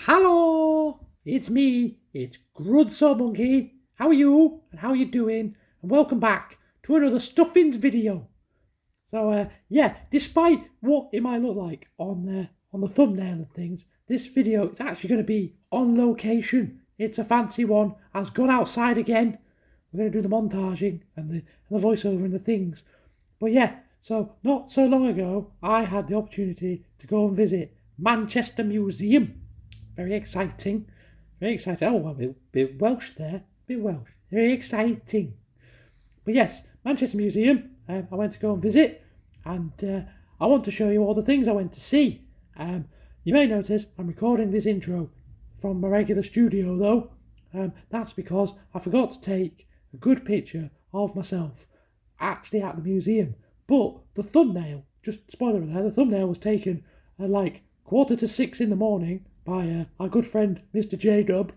Hello, it's me, it's Grunt Monkey. How are you? And how you doing? And welcome back to another Stuffings video. So yeah, despite what it might look like on the thumbnail and things, this video is actually going to be on location. It's a fancy one. I've gone outside again. We're going to do the montaging and the voiceover and the things. But yeah, so not so long ago, I had the opportunity to go and visit Manchester Museum. Very exciting. Very exciting. Oh, a bit Welsh there. Bit Welsh. Very exciting. But yes, Manchester Museum, I went to go and visit, and I want to show you all the things I went to see. You may notice I'm recording this intro from my regular studio though. That's because I forgot to take a good picture of myself actually at the museum. But the thumbnail, just spoiler alert, the thumbnail was taken at like 5:45 in the morning by our good friend Mr. JDub,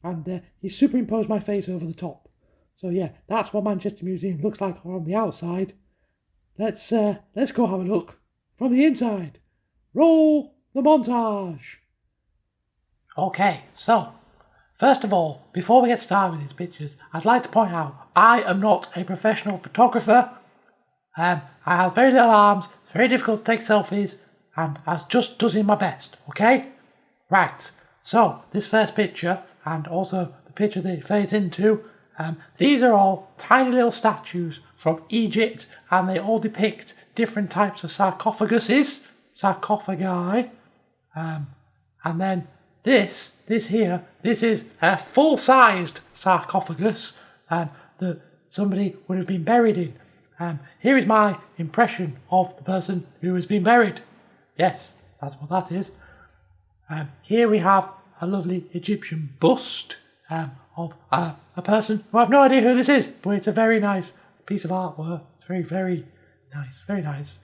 and he superimposed my face over the top. So yeah, that's what Manchester Museum looks like on the outside. Let's go have a look from the inside. Roll the montage. Okay, so first of all, before we get started with these pictures, I'd like to point out I am not a professional photographer. I have very little arms, it's very difficult to take selfies, and I just doing my best, okay? Right, so this first picture, and also the picture that it fades into, these are all tiny little statues from Egypt, and they all depict different types of sarcophagi, and then this here, this is a full-sized sarcophagus that somebody would have been buried in. Here is my impression of the person who has been buried. Yes, that's what that is. Here we have a lovely Egyptian bust of a person who I have no idea who this is, but it's a very nice piece of artwork. It's very, very nice, very nice.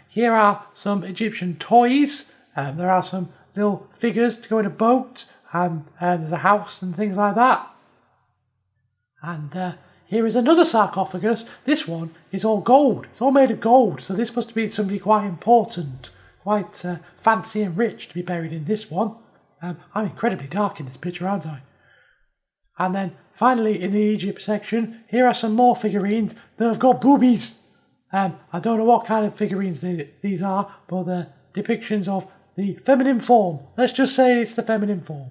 Here are some Egyptian toys. There are some little figures to go in a boat, and there's a house and things like that. And here is another sarcophagus. This one is all gold. It's all made of gold, so this must be somebody quite important. Quite fancy and rich to be buried in this one. I'm incredibly dark in this picture, aren't I? And then finally in the Egypt section, here are some more figurines that have got boobies. I don't know what kind of figurines these are, but they're depictions of the feminine form. Let's just say it's the feminine form.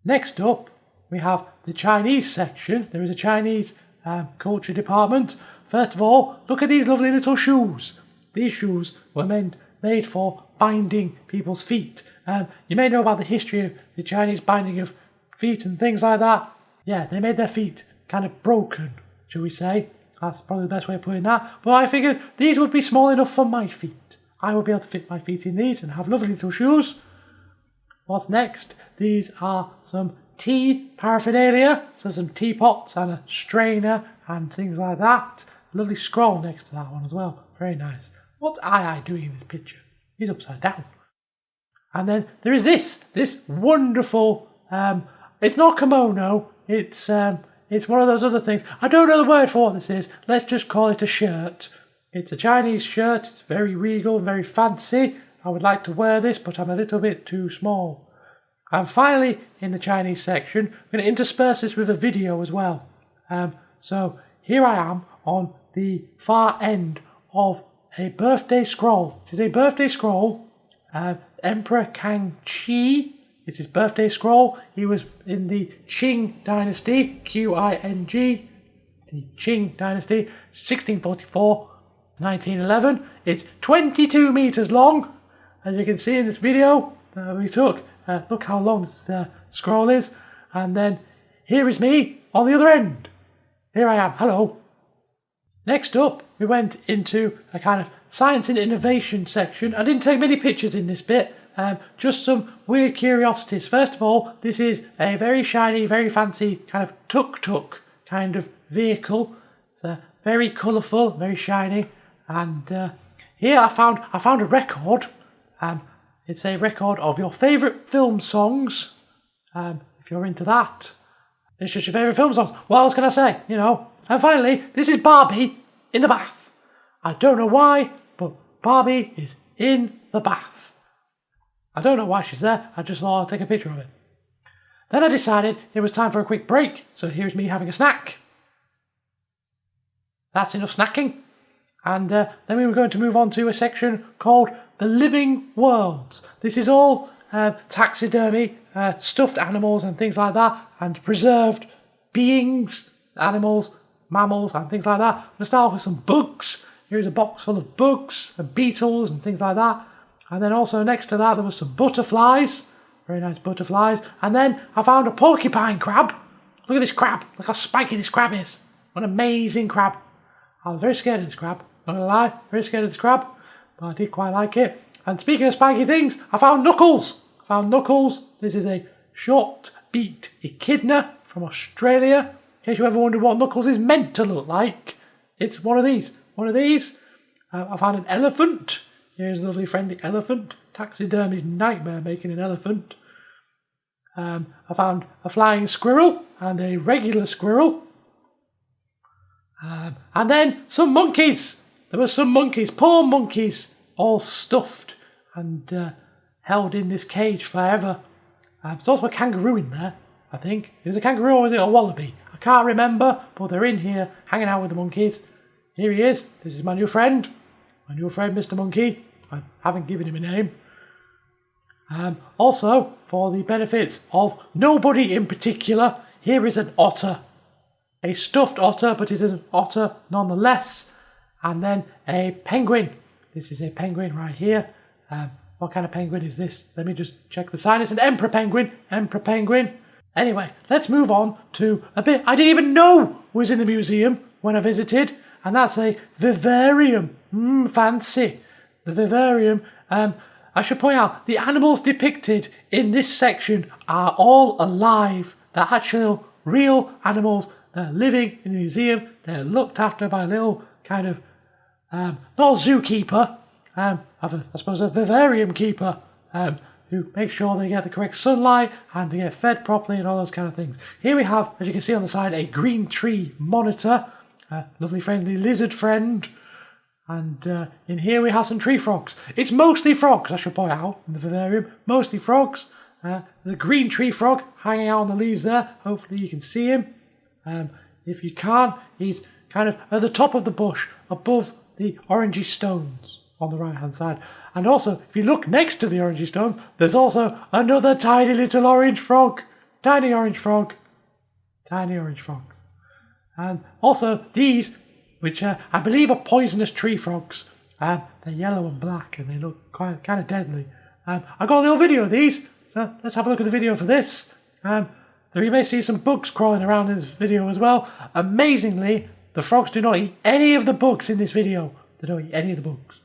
Next up, we have the Chinese section. There is a Chinese culture department. First of all, look at these lovely little shoes. These shoes were made for binding people's feet. You may know about the history of the Chinese binding of feet and things like that. Yeah, they made their feet kind of broken, shall we say. That's probably the best way of putting that. But I figured these would be small enough for my feet. I would be able to fit my feet in these and have lovely little shoes. What's next? These are some tea paraphernalia. So some teapots and a strainer and things like that. Lovely scroll next to that one as well. Very nice. What's I doing in this picture? He's upside down. And then there is this wonderful, it's not kimono, it's one of those other things. I don't know the word for what this is. Let's just call it a shirt. It's a Chinese shirt. It's very regal, very fancy. I would like to wear this, but I'm a little bit too small. And finally, in the Chinese section, I'm going to intersperse this with a video as well. So here I am on the far end of a birthday scroll. It is a birthday scroll. Emperor Kang Chi. It's his birthday scroll. He was in the Qing dynasty, Qing, the Qing dynasty, 1644, 1911. It's 22 meters long, as you can see in this video that we took. Look how long this scroll is. And then here is me on the other end. Here I am. Hello. Next up, we went into a kind of science and innovation section. I didn't take many pictures in this bit, just some weird curiosities. First of all, this is a very shiny, very fancy kind of tuk-tuk kind of vehicle. It's very colourful, very shiny. And here I found a record. It's a record of your favourite film songs, if you're into that. It's just your favourite film songs. What else can I say, you know? And finally, this is Barbie in the bath. I don't know why, but Barbie is in the bath. I don't know why she's there, I just thought I'd take a picture of it. Then I decided it was time for a quick break, so here's me having a snack. That's enough snacking. And then we were going to move on to a section called The Living Worlds. This is all taxidermy, stuffed animals and things like that, and preserved beings, animals, mammals and things like that. I'm going to start off with some bugs. Here's a box full of bugs and beetles and things like that. And then also next to that there was some butterflies. Very nice butterflies. And then I found a porcupine crab. Look at this crab. Look how spiky this crab is. What an amazing crab. I was very scared of this crab. Not gonna lie, very scared of this crab. But I did quite like it. And speaking of spiky things, I found Knuckles. This is a short-beaked echidna from Australia. In case you ever wondered what Knuckles is meant to look like, it's one of these. I found an elephant. Here's a lovely friendly elephant. Taxidermy's nightmare making an elephant. I found a flying squirrel and a regular squirrel. And then some monkeys. There were some monkeys, poor monkeys, all stuffed and held in this cage forever. There's also a kangaroo in there, I think. It was a kangaroo or was it a wallaby? I can't remember, but they're in here hanging out with the monkeys. Here he is. This is my new friend. Mr. Monkey. I haven't given him a name. Also, for the benefits of nobody in particular, here is an otter. A stuffed otter, but it is an otter nonetheless. And then a penguin. This is a penguin right here. What kind of penguin is this? Let me just check the sign. It's an emperor penguin. Anyway, let's move on to a bit I didn't even know was in the museum when I visited. And that's a vivarium. Fancy. The vivarium. I should point out, the animals depicted in this section are all alive. They're actual real animals. They're living in the museum. They're looked after by a little kind of, not a zookeeper, I suppose a vivarium keeper, who makes sure they get the correct sunlight and they get fed properly and all those kind of things. Here we have, as you can see on the side, a green tree monitor, a lovely friendly lizard friend. And in here we have some tree frogs. It's mostly frogs, I should point out, in the vivarium. Mostly frogs. There's a green tree frog hanging out on the leaves there. Hopefully you can see him. If you can't, he's kind of at the top of the bush, above the orangey stones on the right hand side. And also, if you look next to the orangey stones, there's also another tiny little orange frog. Tiny orange frogs. And also these, which I believe are poisonous tree frogs. They're yellow and black and they look quite kind of deadly. I got a little video of these, so let's have a look at the video for this. There you may see some bugs crawling around in this video as well. Amazingly, the frogs do not eat any of the bugs in this video. They don't eat any of the bugs.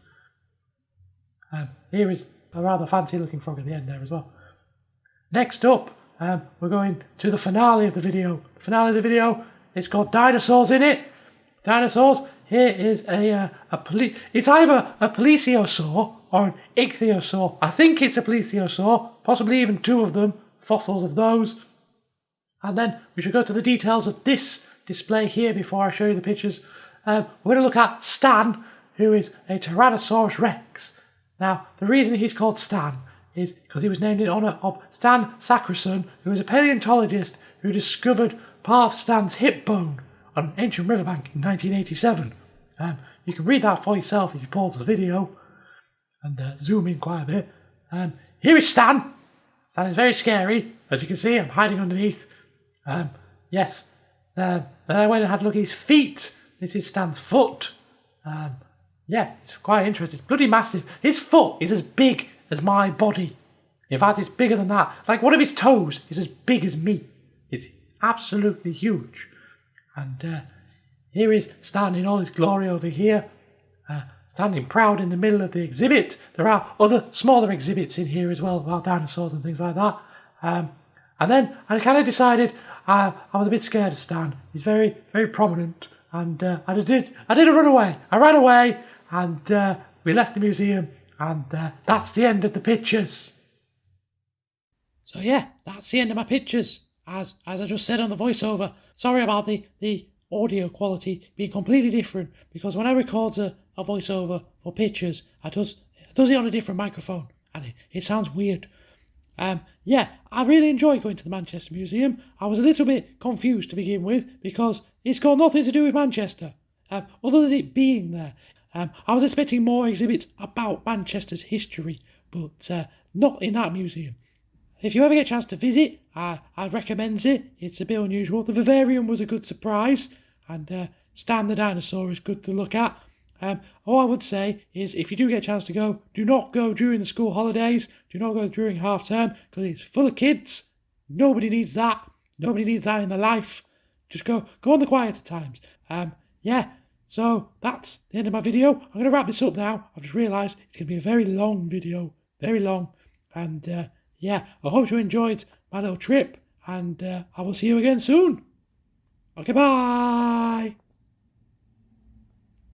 Here is a rather fancy looking frog at the end there as well. Next up, we're going to the finale of the video. The finale of the video, it's got dinosaurs in it. Dinosaurs. Here is it's either a plesiosaur or an ichthyosaur. I think it's a plesiosaur, possibly even two of them, fossils of those. And then we should go to the details of this display here before I show you the pictures. We're going to look at Stan, who is a Tyrannosaurus Rex. Now, the reason he's called Stan is because he was named in honour of Stan Sakrason, who was a paleontologist who discovered part of Stan's hip bone on an ancient riverbank in 1987. You can read that for yourself if you pause the video and zoom in quite a bit. Here is Stan. Stan is very scary. As you can see, I'm hiding underneath. Yes. Then I went and had a look at his feet. This is Stan's foot. Yeah, it's quite interesting. Bloody massive. His foot is as big as my body. In fact, it's bigger than that. Like one of his toes is as big as me. It's absolutely huge. And here is Stan in all his glory over here. Standing proud in the middle of the exhibit. There are other smaller exhibits in here as well about dinosaurs and things like that. And then I kind of decided I was a bit scared of Stan. He's very, very prominent. And I did a runaway. I ran away and we left the museum. And that's the end of the pictures. So yeah, that's the end of my pictures. As I just said on the voiceover, sorry about the audio quality being completely different, because when I record a voiceover for pictures, I does it on a different microphone, and it sounds weird. Yeah, I really enjoy going to the Manchester Museum. I was a little bit confused to begin with because it's got nothing to do with Manchester, other than it being there. I was expecting more exhibits about Manchester's history, but not in that museum. If you ever get a chance to visit, I recommend it. It's a bit unusual. The vivarium was a good surprise, and Stan the dinosaur is good to look at. All I would say is if you do get a chance to go, do not go during the school holidays. Do not go during half term because it's full of kids. Nobody needs that. Nobody needs that in their life. Just go on the quieter times. Yeah, so that's the end of my video. I'm going to wrap this up now. I've just realised it's going to be a very long video. Very long. And yeah, I hope you enjoyed my little trip. And I will see you again soon. Okay, bye.